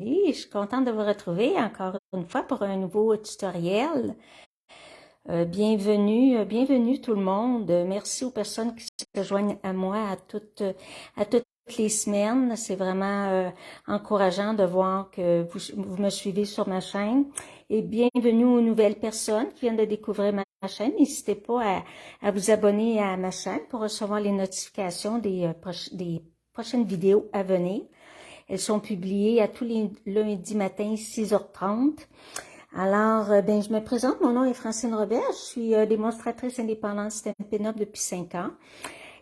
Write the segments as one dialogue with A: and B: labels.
A: Je suis contente de vous retrouver encore une fois pour un nouveau tutoriel. Bienvenue tout le monde. Merci aux personnes qui se joignent à moi à toutes les semaines. C'est vraiment encourageant de voir que vous me suivez sur ma chaîne. Et bienvenue aux nouvelles personnes qui viennent de découvrir ma chaîne. N'hésitez pas à vous abonner à ma chaîne pour recevoir les notifications des prochaines vidéos à venir. Elles sont publiées à tous les lundis matin, 6h30. Alors, je me présente. Mon nom est Francine Robert. Je suis démonstratrice indépendante Stampin' Up depuis 5 ans.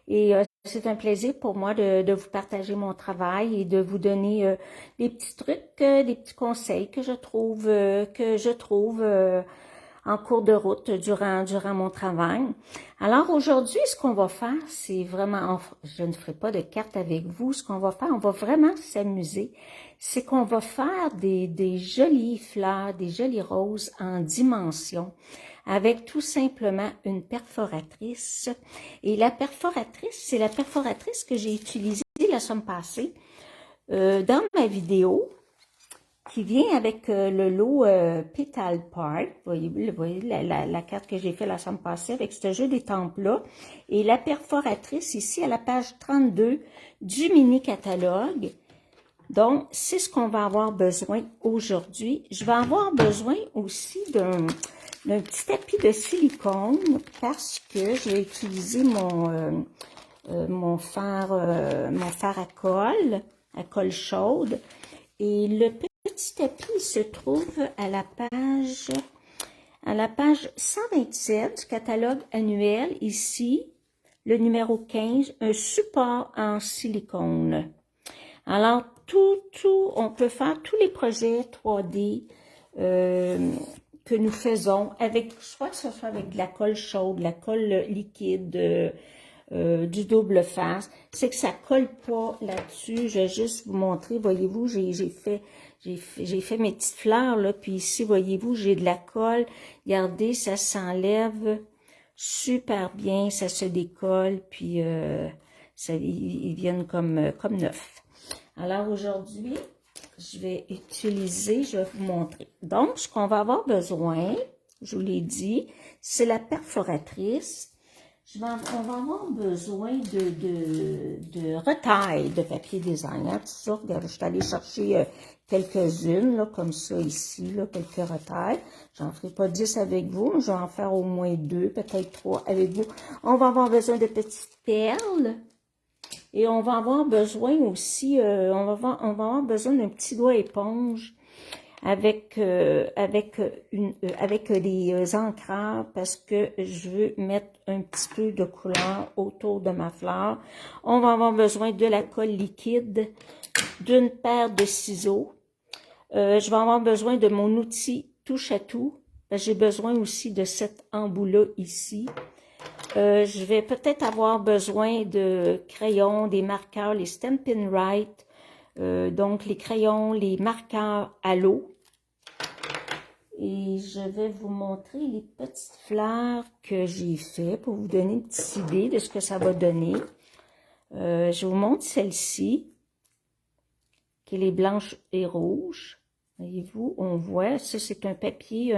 A: Et c'est un plaisir pour moi de vous partager mon travail et de vous donner des petits trucs, des petits conseils que je trouve en cours de route durant mon travail. Alors aujourd'hui, ce qu'on va faire, c'est vraiment, je ne ferai pas de carte avec vous, ce qu'on va faire, on va vraiment s'amuser, c'est qu'on va faire des jolies fleurs, des jolies roses en dimension, avec tout simplement une perforatrice. Et la perforatrice, c'est la perforatrice que j'ai utilisée la semaine passée dans ma vidéo, qui vient avec le lot Petal Park. Vous voyez la carte que j'ai fait la semaine passée avec ce jeu d'étampes-là. Et la perforatrice ici à la page 32 du mini-catalogue. Donc, c'est ce qu'on va avoir besoin aujourd'hui. Je vais avoir besoin aussi d'un petit tapis de silicone parce que j'ai utilisé mon fer à colle chaude. Et le petit tapis se trouve à la page 127 du catalogue annuel, ici, le numéro 15, un support en silicone. Alors, on peut faire tous les projets 3D que nous faisons avec, soit que ce soit avec de la colle chaude, de la colle liquide, du double face, c'est que ça colle pas là-dessus. Je vais juste vous montrer, voyez-vous, j'ai fait mes petites fleurs, là, puis ici, voyez-vous, j'ai de la colle. Regardez, ça s'enlève super bien, ça se décolle, puis ils viennent comme neufs. Alors aujourd'hui, je vais vous montrer. Donc, ce qu'on va avoir besoin, je vous l'ai dit, c'est la perforatrice. On va avoir besoin de retailles de papier design. Hein, tout ça, regarde, je suis allée chercher quelques-unes, là, comme ça ici, là, quelques retailles. J'en ferai pas 10 avec vous, mais je vais en faire au moins 2, peut-être 3 avec vous. On va avoir besoin de petites perles. Et on va avoir besoin aussi, on va avoir besoin d'un petit doigt éponge avec des encreurs parce que je veux mettre un petit peu de couleur autour de ma fleur. On va avoir besoin de la colle liquide, d'une paire de ciseaux. Je vais avoir besoin de mon outil touche à tout. J'ai besoin aussi de cet embout-là ici. Je vais peut-être avoir besoin de crayons, des marqueurs, les Stampin' Right, donc les crayons, les marqueurs à l'eau. Et je vais vous montrer les petites fleurs que j'ai fait pour vous donner une petite idée de ce que ça va donner. Je vous montre celle-ci, qui est les blanches et rouges. Voyez-vous, on voit, ça c'est un papier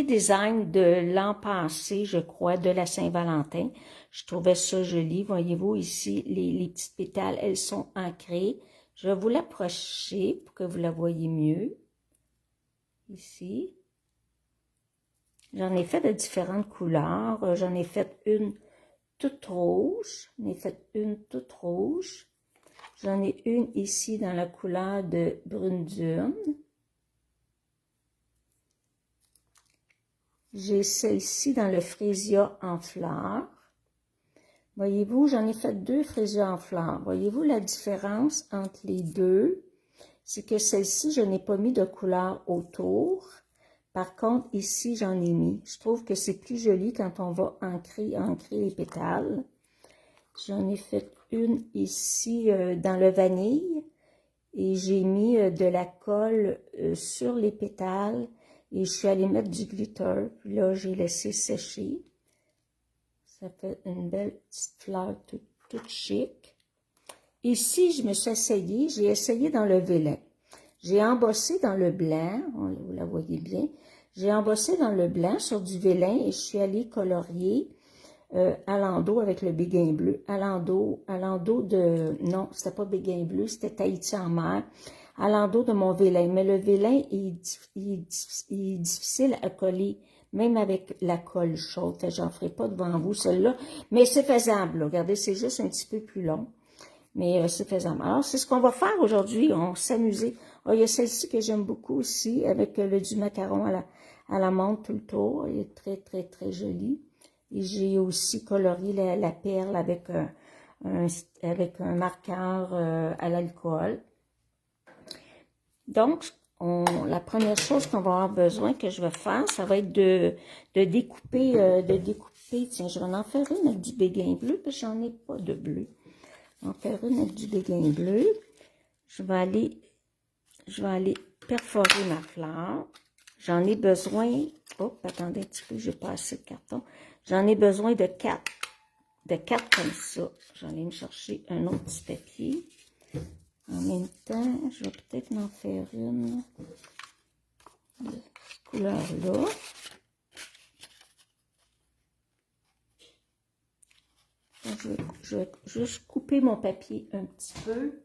A: design de l'an passé, je crois, de la Saint-Valentin. Je trouvais ça joli. Voyez-vous, ici, les petites pétales, elles sont ancrées. Je vais vous l'approcher pour que vous la voyez mieux. Ici. J'en ai fait de différentes couleurs. J'en ai fait une toute rouge. J'en ai fait une toute rouge. J'en ai une ici dans la couleur de brune dune. J'ai celle-ci dans le frésia en fleurs. Voyez-vous, j'en ai fait 2 frésias en fleurs. Voyez-vous la différence entre les deux? C'est que celle-ci, je n'ai pas mis de couleur autour. Par contre, ici, j'en ai mis. Je trouve que c'est plus joli quand on va ancrer les pétales. J'en ai fait une ici dans le vanille. Et j'ai mis de la colle sur les pétales. Et je suis allée mettre du glitter. Puis là, j'ai laissé sécher. Ça fait une belle petite fleur toute chic. ici, je me suis essayée, j'ai essayé dans le vélin. J'ai embossé dans le blanc, vous la voyez bien, j'ai embossé dans le blanc sur du vélin et je suis allée colorier à l'endos avec le béguin bleu, à l'endos de, non, c'était pas béguin bleu, c'était Tahiti en mer, à l'endos de mon vélin. Mais le vélin est difficile à coller, même avec la colle chaude. J'en ferai pas devant vous, celle-là, mais c'est faisable. Là. Regardez, c'est juste un petit peu plus long, mais c'est faisable. Alors, c'est ce qu'on va faire aujourd'hui, on s'amuser. Oh, il y a celle-ci que j'aime beaucoup aussi, avec du macaron à la menthe tout le tour. Elle est très, très, très jolie. Et j'ai aussi colorié la perle avec un marqueur à l'alcool. Donc, la première chose qu'on va avoir besoin, que je vais faire, ça va être de découper, tiens, je vais en faire une avec du béguin bleu, parce que j'en ai pas de bleu. Je vais en faire une avec du béguin bleu. Je vais aller perforer ma fleur. J'en ai besoin, oh, attendez un petit peu, j'ai pas assez de carton. J'en ai besoin de 4 comme ça. J'en ai me chercher un autre petit papier. En même temps, je vais peut-être m'en faire une de cette couleur-là. Je vais juste couper mon papier un petit peu.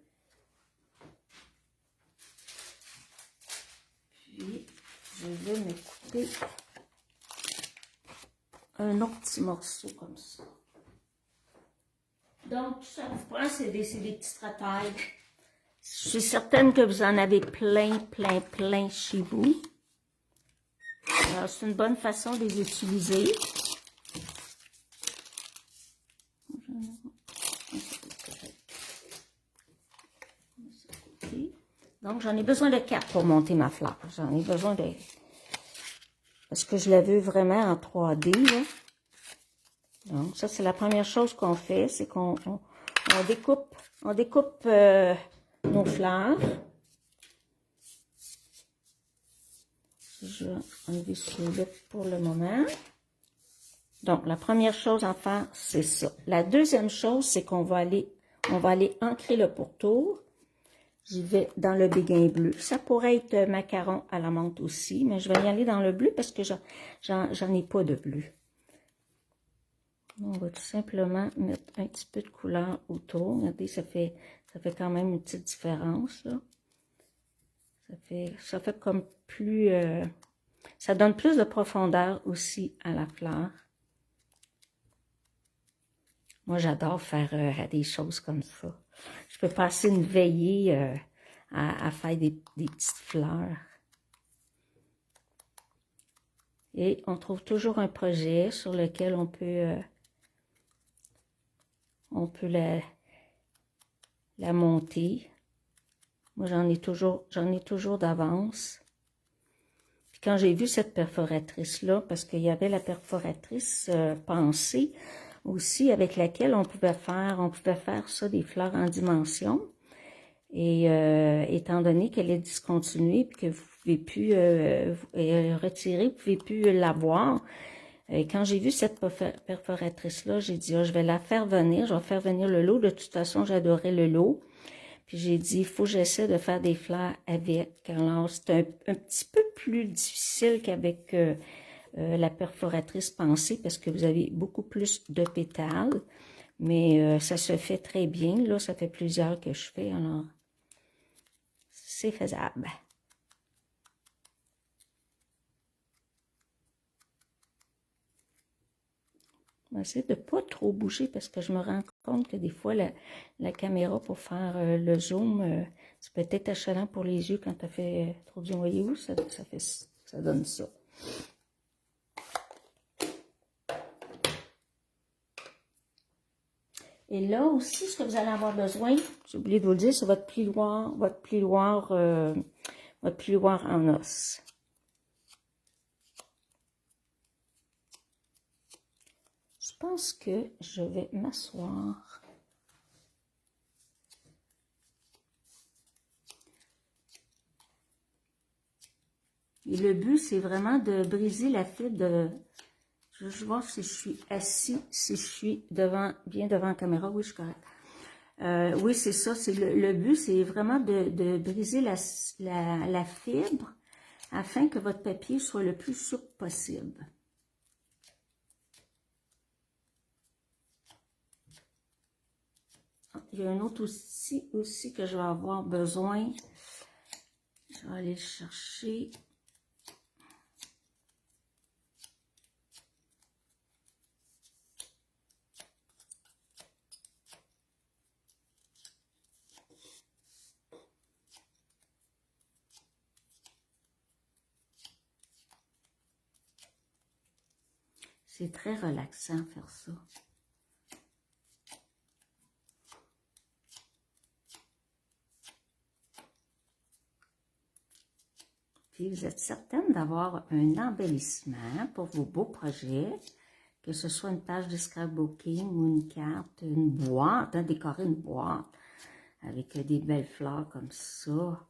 A: Puis, je vais me couper un autre petit morceau comme ça. Donc, tout ça vous prend, c'est des petites ratailles. Je suis certaine que vous en avez plein chez vous. Alors, c'est une bonne façon de les utiliser. Donc, j'en ai besoin de 4 pour monter ma fleur. J'en ai besoin de... Parce que je la veux vraiment en 3D, là. Donc, ça, c'est la première chose qu'on fait, c'est qu'on découpe nos fleurs. Je vais enlever celui-là pour le moment. Donc, la première chose à faire, c'est ça. La deuxième chose, c'est qu'on va aller ancrer le pourtour. J'y vais dans le béguin bleu. Ça pourrait être macaron à la menthe aussi, mais je vais y aller dans le bleu parce que j'en ai pas de bleu. On va tout simplement mettre un petit peu de couleur autour. Regardez, ça fait quand même une petite différence, là. Ça fait comme plus... ça donne plus de profondeur aussi à la fleur. Moi, j'adore faire des choses comme ça. Je peux passer une veillée à faire des petites fleurs. Et on trouve toujours un projet sur lequel on peut la monter. Moi, j'en ai toujours d'avance. Puis quand j'ai vu cette perforatrice-là, parce qu'il y avait la perforatrice pensée aussi, avec laquelle on pouvait faire ça, des fleurs en dimension. Et étant donné qu'elle est discontinuée, puis que vous pouvez plus retirer, vous pouvez plus l'avoir. Quand j'ai vu cette perforatrice-là, j'ai dit, oh, je vais la faire venir, je vais faire venir le lot. De toute façon, j'adorais le lot. Puis j'ai dit, il faut que j'essaie de faire des fleurs avec. Alors, c'est un petit peu plus difficile qu'avec la perforatrice pensée, parce que vous avez beaucoup plus de pétales. Mais ça se fait très bien. Là, ça fait plusieurs que je fais, alors c'est faisable. On va essayer de ne pas trop bouger parce que je me rends compte que des fois, la caméra, pour faire le zoom, c'est peut-être achalant pour les yeux quand tu as fait trop de zoom. Voyez-vous, ça donne ça. Et là aussi, ce que vous allez avoir besoin, j'ai oublié de vous le dire, c'est votre plioir en os. Je pense que je vais m'asseoir. Et le but, c'est vraiment de briser la fibre de... Je vais voir si je suis assis, si je suis bien devant la caméra. Oui, je suis correcte. Oui, c'est ça. C'est le but, c'est vraiment de briser la fibre afin que votre papier soit le plus souple possible. Il y a un autre aussi que je vais avoir besoin. Je vais aller le chercher. C'est très relaxant faire ça. Puis vous êtes certaine d'avoir un embellissement pour vos beaux projets, que ce soit une page de scrapbooking ou une carte, une boîte, décorer une boîte avec des belles fleurs comme ça.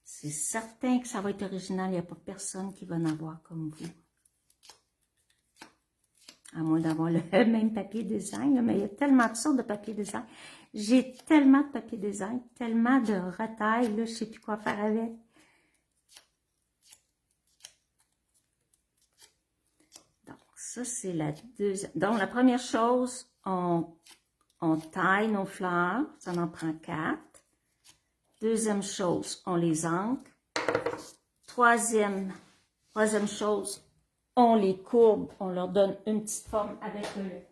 A: C'est certain que ça va être original, il n'y a pas personne qui va en avoir comme vous. À moins d'avoir le même papier design, mais il y a tellement de sortes de papier design. J'ai tellement de papier design, tellement de retails, là, je ne sais plus quoi faire avec. Donc, ça, c'est la deuxième. Donc, la première chose, on taille nos fleurs, ça en prend 4. Deuxième chose, on les ancre. Troisième chose, on les courbe, on leur donne une petite forme avec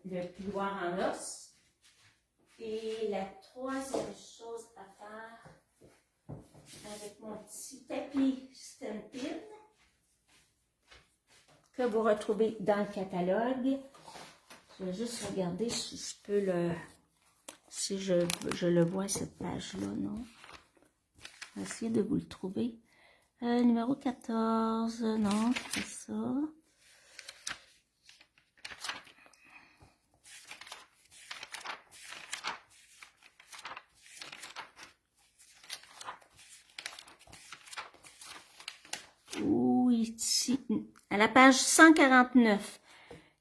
A: le plioir en os. Et la troisième chose à faire avec mon petit tapis Stampin' que vous retrouvez dans le catalogue. Je vais juste regarder si je peux si je le vois cette page-là, non? Je vais essayer de vous le trouver. Numéro 14, non, c'est ça. Ou ici, à la page 149.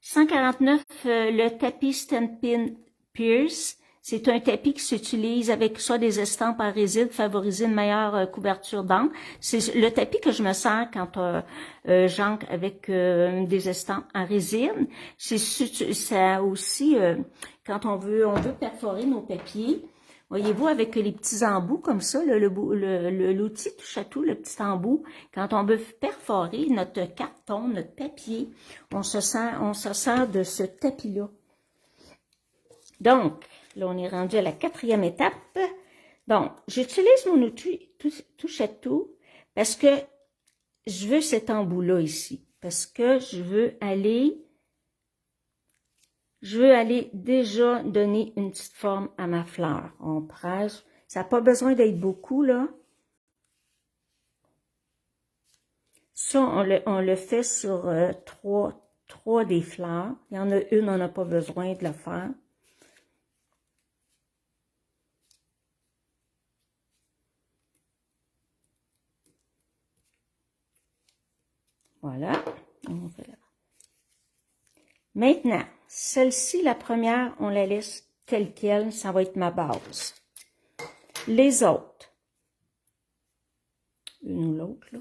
A: 149, le tapis Stampin' Pierce. C'est un tapis qui s'utilise avec soit des estampes en résine, favoriser une meilleure couverture d'encre. C'est le tapis que je me sers quand j'encre avec des estampes en résine. C'est ça aussi quand on veut perforer nos papiers. Voyez-vous, avec les petits embouts comme ça, l'outil touche à tout, le petit embout. Quand on veut perforer notre carton, notre papier, on se sert de ce tapis-là. Donc, là, on est rendu à la 4e étape. Donc, j'utilise mon outil touche à tout parce que je veux cet embout-là ici. Parce que je veux aller déjà donner une petite forme à ma fleur. On presse. Ça n'a pas besoin d'être beaucoup, là. Ça, on le fait sur trois des fleurs. Il y en a une, on n'a pas besoin de le faire. Voilà. On fait là. Maintenant, celle-ci, la première, on la laisse telle quelle. Ça va être ma base. Les autres, une ou l'autre, là.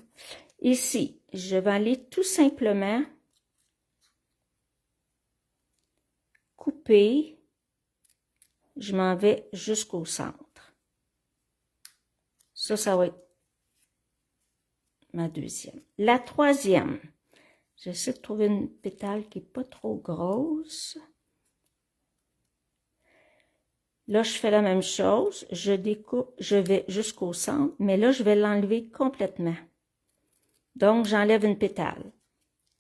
A: Ici, je vais aller tout simplement couper. Je m'en vais jusqu'au centre. Ça va être ma deuxième. La troisième, j'essaie de trouver une pétale qui n'est pas trop grosse. Là, je fais la même chose. Je découpe, je vais jusqu'au centre, mais là, je vais l'enlever complètement. Donc, j'enlève une pétale.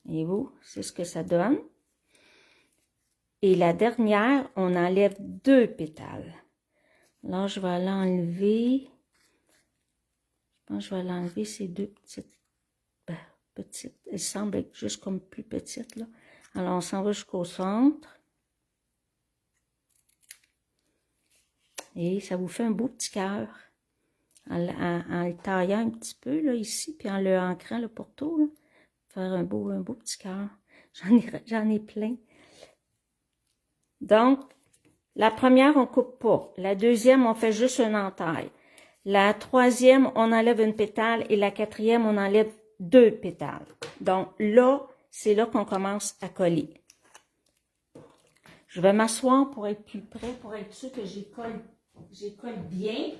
A: Voyez-vous, c'est ce que ça donne. Et la dernière, on enlève 2 pétales. Là, je vais l'enlever. Je pense que je vais l'enlever ces 2 petites. Elles semblent être juste comme plus petites, là. Alors, on s'en va jusqu'au centre. Et ça vous fait un beau petit cœur. En le taillant un petit peu, là, ici, puis en le ancrant le pourtour, là. Faire un beau petit cœur. J'en ai plein. Donc, La première, on coupe pas. La deuxième, on fait juste une entaille. La troisième, on enlève une pétale et la quatrième, on enlève 2 pétales. Donc là, c'est là qu'on commence à coller. Je vais m'asseoir pour être plus près, pour être sûr que j'écolle bien.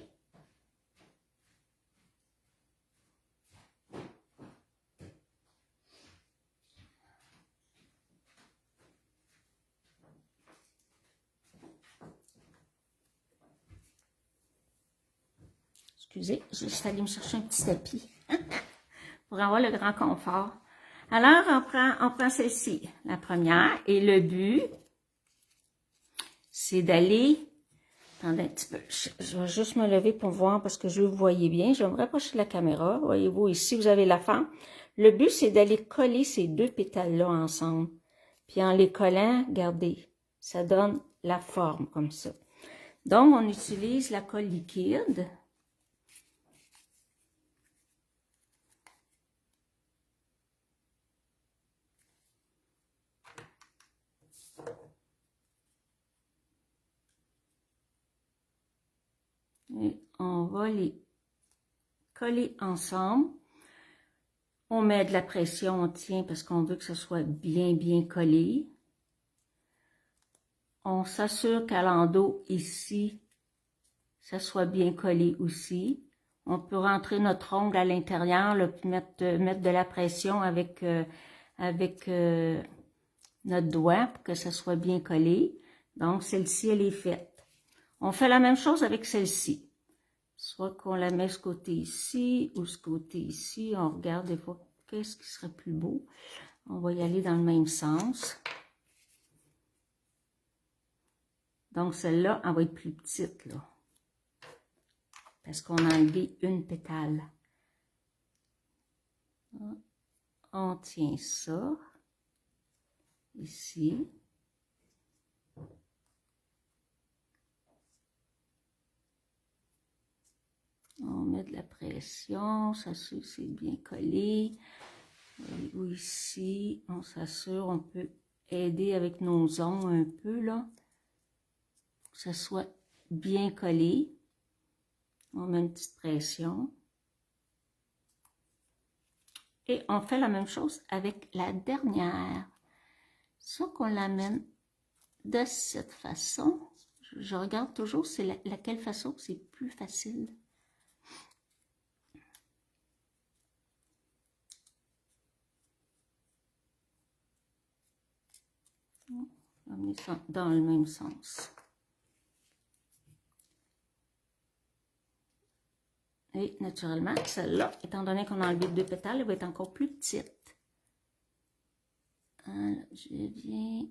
A: Excusez, je suis allée me chercher un petit tapis pour avoir le grand confort. Alors, on prend celle-ci, la première, et le but, c'est d'aller... Attendez un petit peu, je vais juste me lever pour voir parce que je vous voyez bien. Je vais me rapprocher de la caméra. Voyez-vous, ici, vous avez la femme. Le but, c'est d'aller coller ces 2 pétales-là ensemble. Puis en les collant, regardez, ça donne la forme comme ça. Donc, on utilise la colle liquide. Et on va les coller ensemble. On met de la pression, on tient parce qu'on veut que ce soit bien collé. On s'assure qu'à l'endos ici, ça soit bien collé aussi. On peut rentrer notre ongle à l'intérieur, puis mettre de la pression avec notre doigt pour que ça soit bien collé. Donc, celle-ci, elle est faite. On fait la même chose avec celle-ci. Soit qu'on la met ce côté ici ou ce côté ici. On regarde des fois qu'est-ce qui serait plus beau. On va y aller dans le même sens. Donc, celle-là, elle va être plus petite, là. Parce qu'on a enlevé une pétale. On tient ça. Ici. On met de la pression, s'assure que c'est bien collé. Ou ici, on s'assure, on peut aider avec nos ongles un peu, là. Pour que ça soit bien collé. On met une petite pression. Et on fait la même chose avec la dernière. Soit qu'on l'amène de cette façon. Je regarde toujours c'est laquelle façon c'est plus facile. On met ça dans le même sens. Et naturellement, celle-là, étant donné qu'on a enlevé 2 pétales, elle va être encore plus petite. Alors, je viens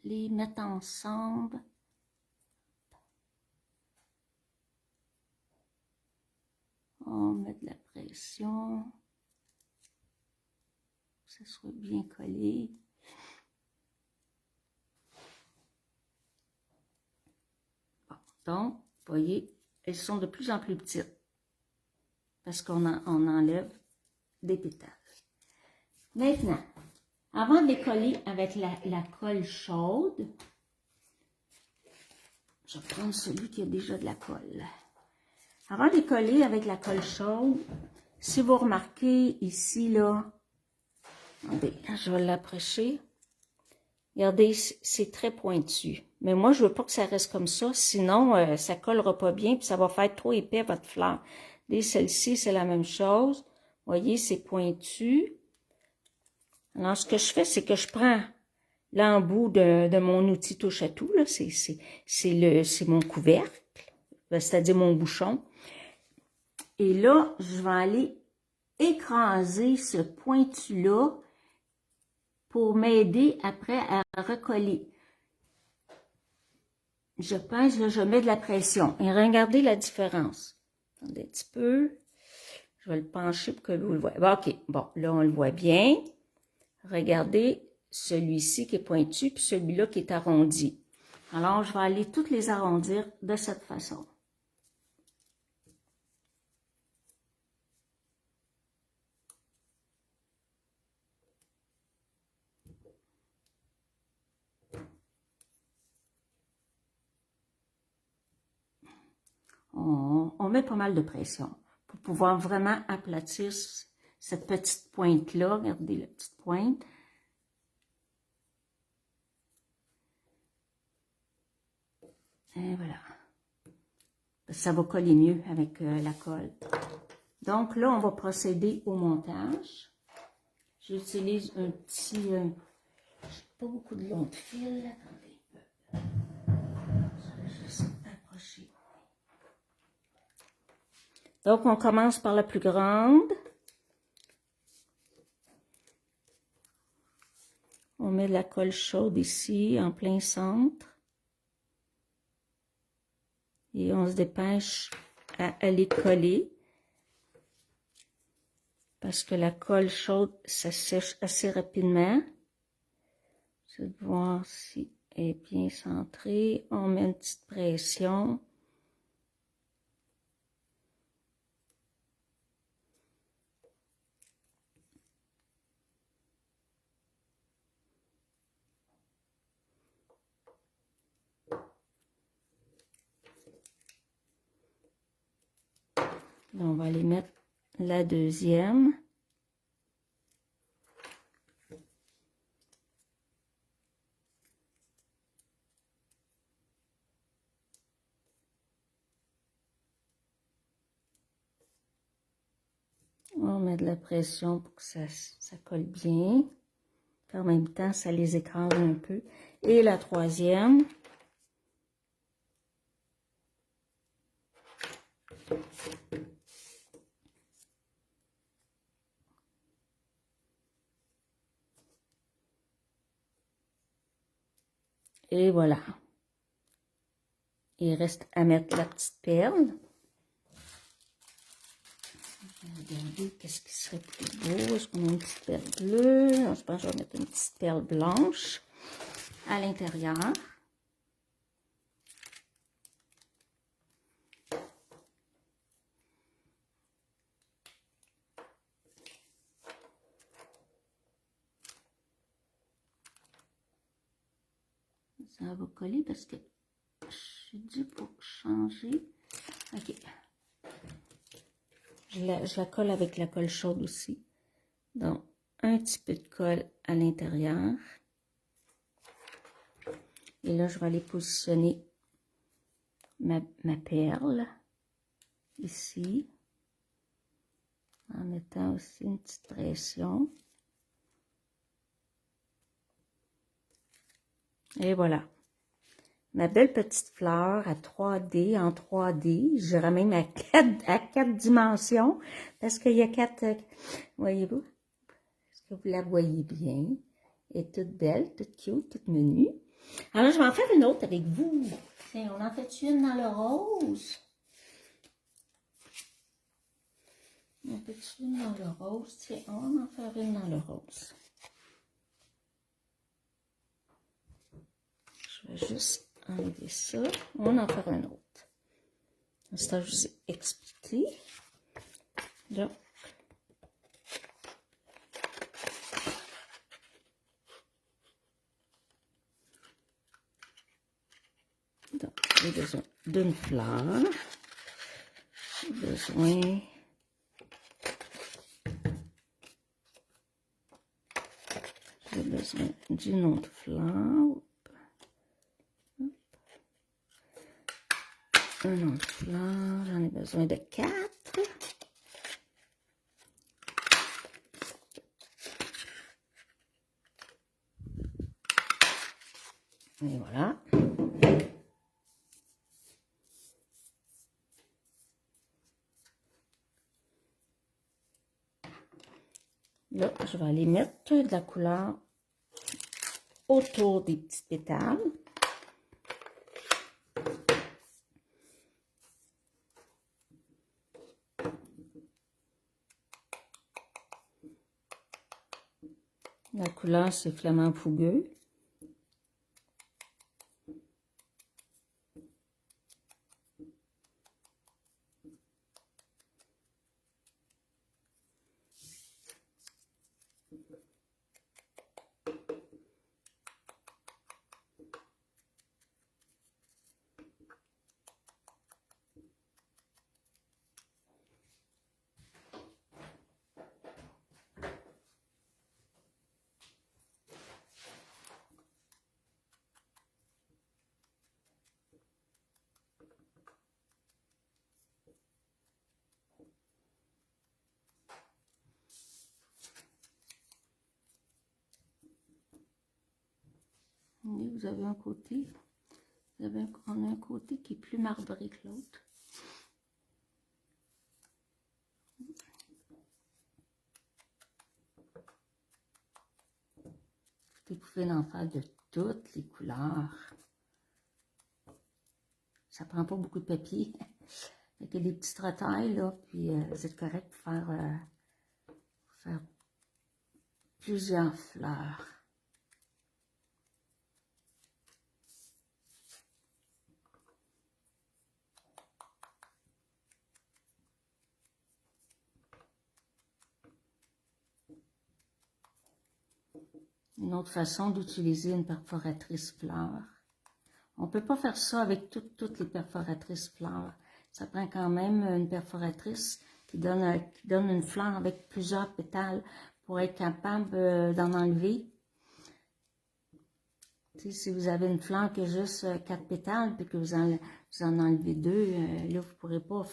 A: les mettre ensemble. On met de la pression. Que ça soit bien collé. Bon, donc, vous voyez, elles sont de plus en plus petites. Parce qu'on enlève des pétales. Maintenant, avant de les coller avec la colle chaude, je vais prendre celui qui a déjà de la colle. Avant de les coller avec la colle chaude, si vous remarquez ici, là, attendez, je vais l'approcher. Regardez, c'est très pointu. Mais moi, je veux pas que ça reste comme ça, sinon ça collera pas bien, puis ça va faire trop épais votre fleur. Celle-ci, c'est la même chose. Vous voyez, c'est pointu. Alors, ce que je fais, c'est que je prends l'embout de mon outil touche à tout, là, c'est mon couvercle, c'est-à-dire mon bouchon. Et là, je vais aller écraser ce pointu-là pour m'aider après à recoller. Je pince, là, je mets de la pression. Et regardez la différence. Attendez un petit peu. Je vais le pencher pour que vous le voyez. Bon, OK, bon, là, on le voit bien. Regardez celui-ci qui est pointu, puis celui-là qui est arrondi. Alors, je vais aller toutes les arrondir de cette façon. on met pas mal de pression pour pouvoir vraiment aplatir cette petite pointe-là. Regardez la petite pointe. Et voilà. Ça va coller mieux avec la colle. Donc là, on va procéder au montage. J'utilise un petit... pas beaucoup de long de fil. Attendez. Je vais juste approcher. Donc, on commence par la plus grande. On met de la colle chaude ici, en plein centre. Et on se dépêche à aller coller. Parce que la colle chaude, ça sèche assez rapidement. Je vais voir si elle est bien centrée. On met une petite pression. On va aller mettre la deuxième. On met de la pression pour que ça colle bien. En même temps, ça les écrase un peu. Et la troisième. Et voilà. Il reste à mettre la petite perle. Regardez qu'est-ce qui serait plus beau. Est-ce qu'on a une petite perle bleue? Non, je pense que je vais mettre une petite perle blanche à l'intérieur. Ça va coller parce que je suis due pour changer. Ok. Je la colle avec la colle chaude aussi. Donc, un petit peu de colle à l'intérieur. Et là, je vais aller positionner ma perle ici. En mettant aussi une petite pression. Et voilà. Ma belle petite fleur à 3D, en 3D. Je ramène à 4 dimensions. Parce qu'il y a 4... voyez-vous? Est-ce que vous la voyez bien? Elle est toute belle, toute cute, toute menue. Alors, je vais en faire une autre avec vous. Tiens, on en fait une dans le rose. On en fait une dans le rose. Tiens, on va en faire une dans le rose. Je vais juste enlever ça. On va en faire un autre. Ça, je vous ai expliqué. Là. Donc, j'ai besoin d'une fleur. J'ai besoin d'une autre fleur. Un autre fleur. J'en ai besoin de 4. Et voilà. Là, je vais aller mettre de la couleur autour des petits pétales. La couleur, c'est flamant fougueux. vous avez un côté, on a un côté qui est plus marbré que l'autre. Vous pouvez en faire de toutes les couleurs. Ça prend pas beaucoup de papier. Il y a des petits trottailles, là, puis vous êtes correct pour faire plusieurs fleurs. Une autre façon d'utiliser une perforatrice fleur. On ne peut pas faire ça avec toutes les perforatrices fleurs. Ça prend quand même une perforatrice qui donne une fleur avec plusieurs pétales pour être capable d'en enlever. T'sais, si vous avez une fleur qui a juste 4 pétales puis que vous en enlevez 2, là, vous ne pourrez pas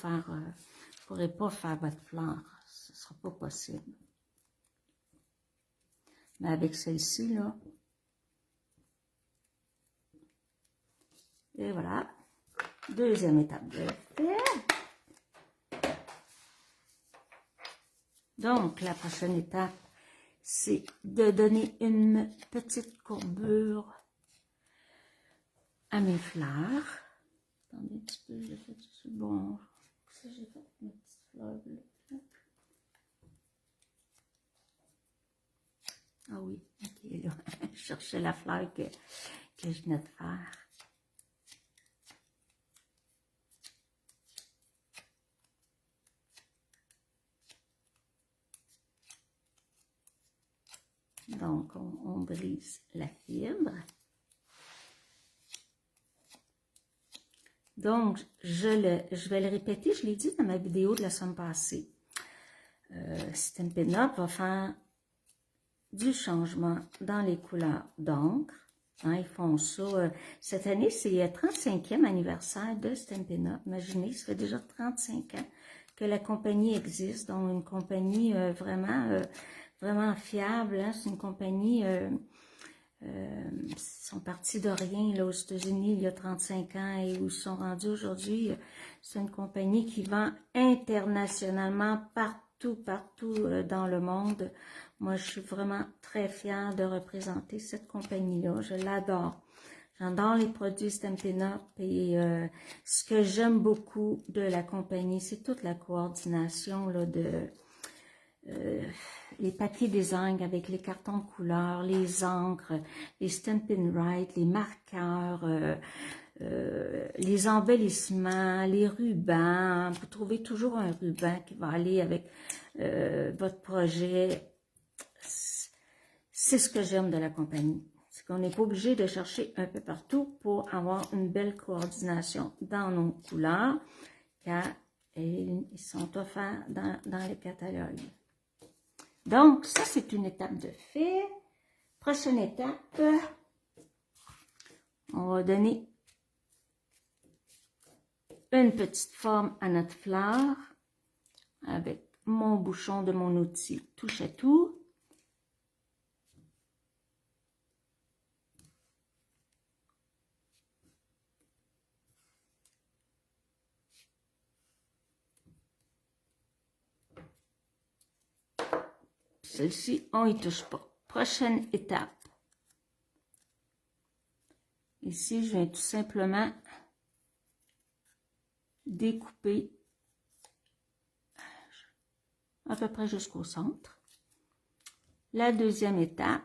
A: faire votre fleur. Ce ne sera pas possible. Mais avec celle-ci, là, et voilà, deuxième étape de fait. Donc, la prochaine étape, c'est de donner une petite courbure à mes fleurs. Attendez un petit peu, j'ai fait tout bon. Ça, j'ai fait une petite fleur bleue. Ah oui, ok, là, je cherchais la fleur que je venais de faire. Donc, on brise la fibre. Donc, je vais le répéter, je l'ai dit dans ma vidéo de la semaine passée. Stampin' Up va faire du changement dans les couleurs d'encre. Hein, ils font ça. Cette année, c'est le 35e anniversaire de Stampin' Up. Imaginez, ça fait déjà 35 ans que la compagnie existe. Donc, une compagnie vraiment fiable. Hein, c'est une compagnie... ils sont partis de rien là, aux États-Unis il y a 35 ans et où ils sont rendus aujourd'hui. C'est une compagnie qui vend internationalement partout dans le monde. Moi, je suis vraiment très fière de représenter cette compagnie-là. Je l'adore. J'adore les produits Stampin' Up et ce que j'aime beaucoup de la compagnie, c'est toute la coordination là, les papiers design avec les cartons de couleur, les encres, les Stampin' Right, les marqueurs, les embellissements, les rubans. Vous trouvez toujours un ruban qui va aller avec votre projet. C'est ce que j'aime de la compagnie. C'est qu'on n'est pas obligé de chercher un peu partout pour avoir une belle coordination dans nos couleurs, car ils sont offerts dans les catalogues. Donc, ça, c'est une étape de fait. Prochaine étape, on va donner une petite forme à notre fleur avec mon bouchon de mon outil touche à tout. Celle-ci, on y touche pas. Prochaine étape. Ici, je viens tout simplement découper à peu près jusqu'au centre. La deuxième étape,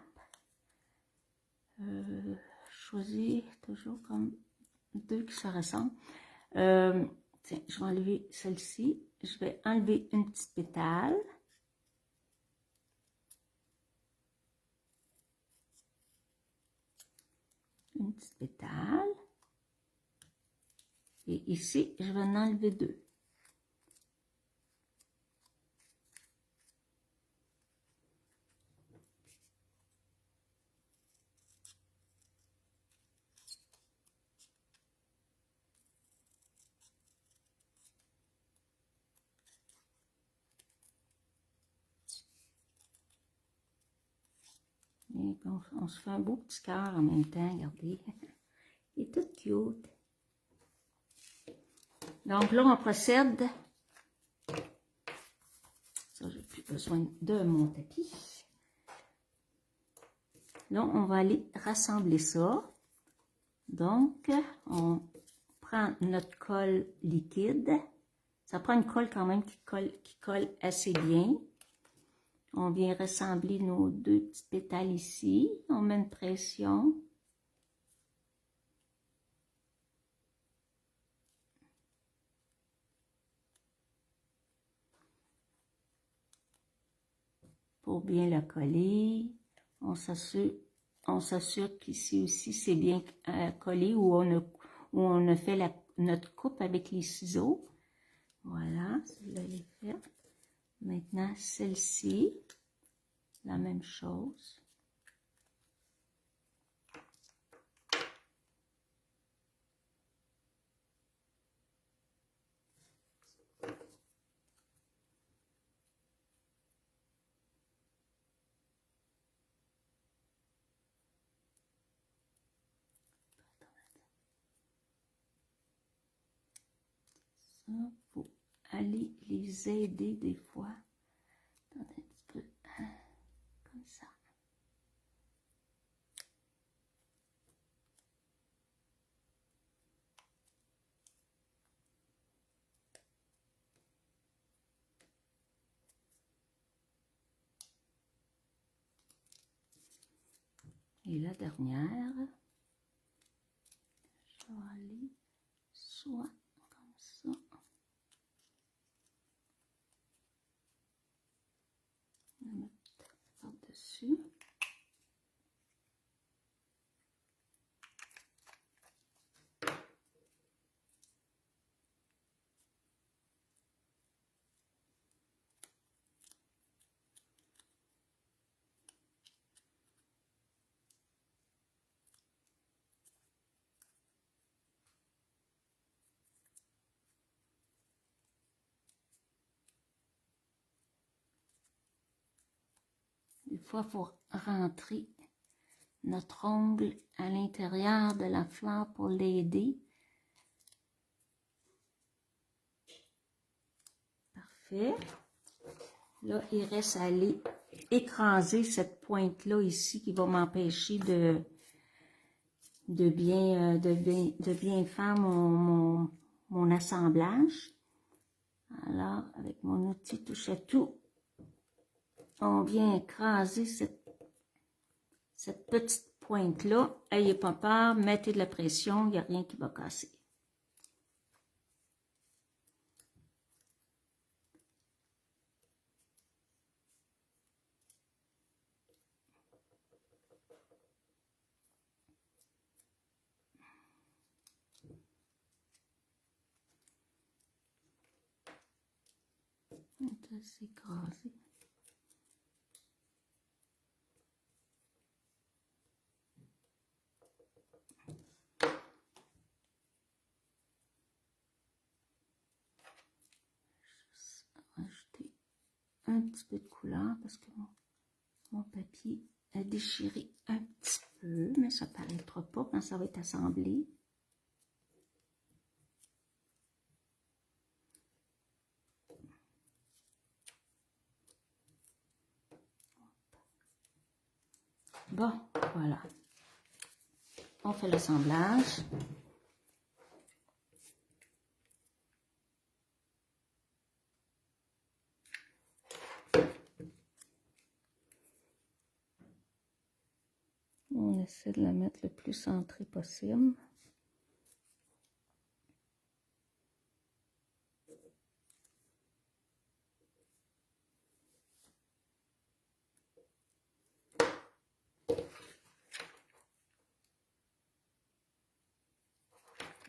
A: je choisis toujours comme deux qui se ressemblent. Tiens, je vais enlever celle-ci. Je vais enlever une petite pétale. Une petite pétale. Et ici, je vais en enlever deux. Et on se fait un beau petit cœur en même temps, regardez. Il est tout cute. Donc là, on procède. Ça, j'ai plus besoin de mon tapis. Là, on va aller rassembler ça. Donc, on prend notre colle liquide. Ça prend une colle quand même qui colle assez bien. On vient rassembler nos deux petits pétales ici. On met une pression. Pour bien la coller. On s'assure qu'ici aussi c'est bien collé où on a fait notre coupe avec les ciseaux. Voilà, celle-là elle est faite. Maintenant, celle-ci, la même chose. Ça, faut aller les aider des fois. Attendez un petit peu, comme ça. Et la dernière, je vais aller soit comme ça. Je vais mettre par-dessus. Des fois, il faut rentrer notre ongle à l'intérieur de la fleur pour l'aider. Parfait. Là, il reste à aller écraser cette pointe-là ici qui va m'empêcher de bien faire mon assemblage. Alors, avec mon outil touche-à-tout, on vient écraser cette petite pointe-là. Ayez pas peur, mettez de la pression, il n'y a rien qui va casser. On va s'écraser. Rajouter un petit peu de couleur parce que mon papier a déchiré un petit peu, mais ça ne paraîtra pas quand ça va être assemblé. Bon, voilà. On fait l'assemblage. On essaie de la mettre le plus centrée possible.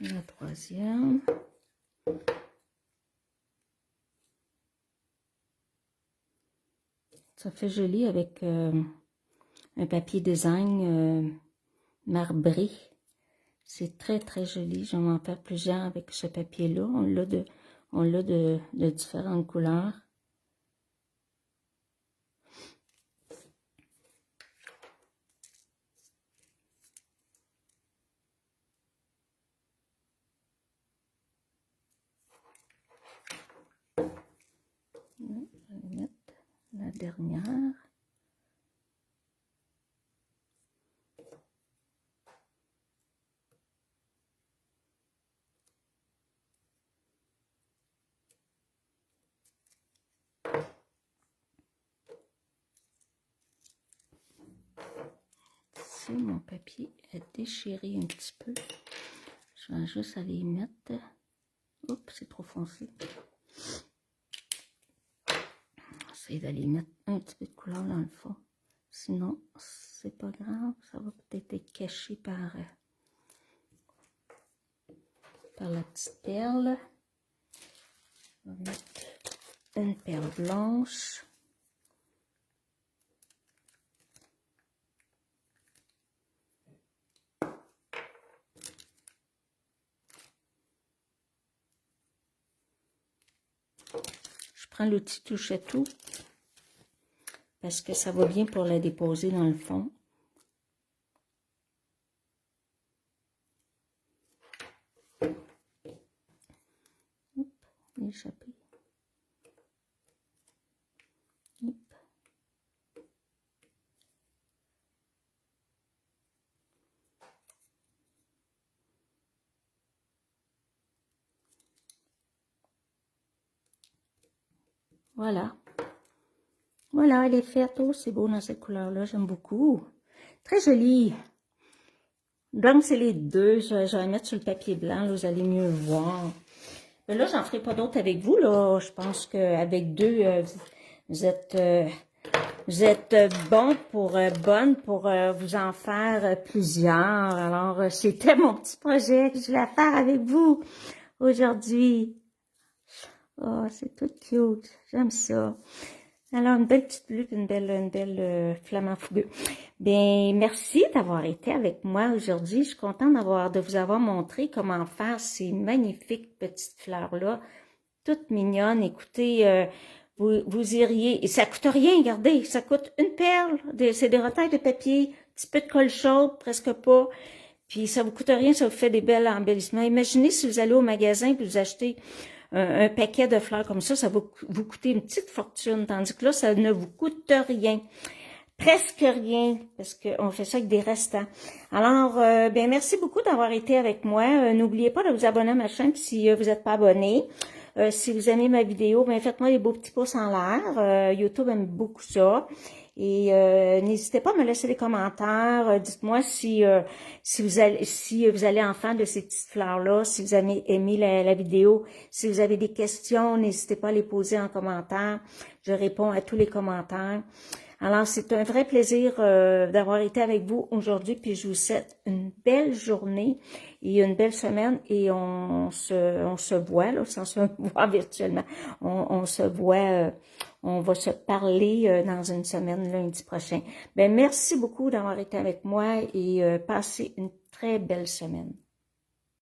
A: La troisième. Ça fait joli avec un papier design marbré. C'est très très joli. Je vais m'en faire plusieurs avec ce papier-là. On l'a de différentes couleurs. dernière. Ici, mon papier est déchiré un petit peu. Je vais juste aller mettre... Oups, c'est trop foncé. Essayer d'aller mettre un petit peu de couleur dans le fond. Sinon, c'est pas grave, ça va peut-être être caché par la petite perle. On va mettre une perle blanche. Je prends l'outil touche-à-tout parce que ça va bien pour la déposer dans le fond. Hop, échappé. Hop. Voilà. Voilà, elle est faite. Oh, c'est beau dans cette couleur-là. J'aime beaucoup. Très jolie. Donc, c'est les deux. Je vais mettre sur le papier blanc. Là, vous allez mieux voir. Mais là, j'en ferai pas d'autres avec vous. Là, je pense qu'avec deux, vous êtes bonne pour vous en faire plusieurs. Alors, c'était mon petit projet que je voulais faire avec vous aujourd'hui. Oh, c'est tout cute. J'aime ça. Alors, une belle petite pluie, une belle flamant fougueux. Bien, merci d'avoir été avec moi aujourd'hui. Je suis contente de vous avoir montré comment faire ces magnifiques petites fleurs-là, toutes mignonnes. Écoutez, vous iriez, et ça coûte rien, regardez, ça coûte une perle, c'est des retailles de papier, un petit peu de colle chaude, presque pas, puis ça vous coûte rien, ça vous fait des belles embellissements. Imaginez si vous allez au magasin et vous achetez un paquet de fleurs comme ça va vous coûter une petite fortune, tandis que là, ça ne vous coûte rien. Presque rien, parce qu'on fait ça avec des restants. Alors, bien, merci beaucoup d'avoir été avec moi. N'oubliez pas de vous abonner à ma chaîne si vous n'êtes pas abonné. Si vous aimez ma vidéo, bien, faites-moi des beaux petits pouces en l'air. YouTube aime beaucoup ça. Et n'hésitez pas à me laisser des commentaires. Dites-moi si vous allez en faire de ces petites fleurs-là, si vous avez aimé la vidéo, si vous avez des questions, n'hésitez pas à les poser en commentaire. Je réponds à tous les commentaires. Alors, c'est un vrai plaisir d'avoir été avec vous aujourd'hui, puis je vous souhaite une belle journée et une belle semaine, et on se voit, là, sans se voir virtuellement, on se voit, on va se parler dans une semaine, lundi prochain. Ben, merci beaucoup d'avoir été avec moi et passez une très belle semaine.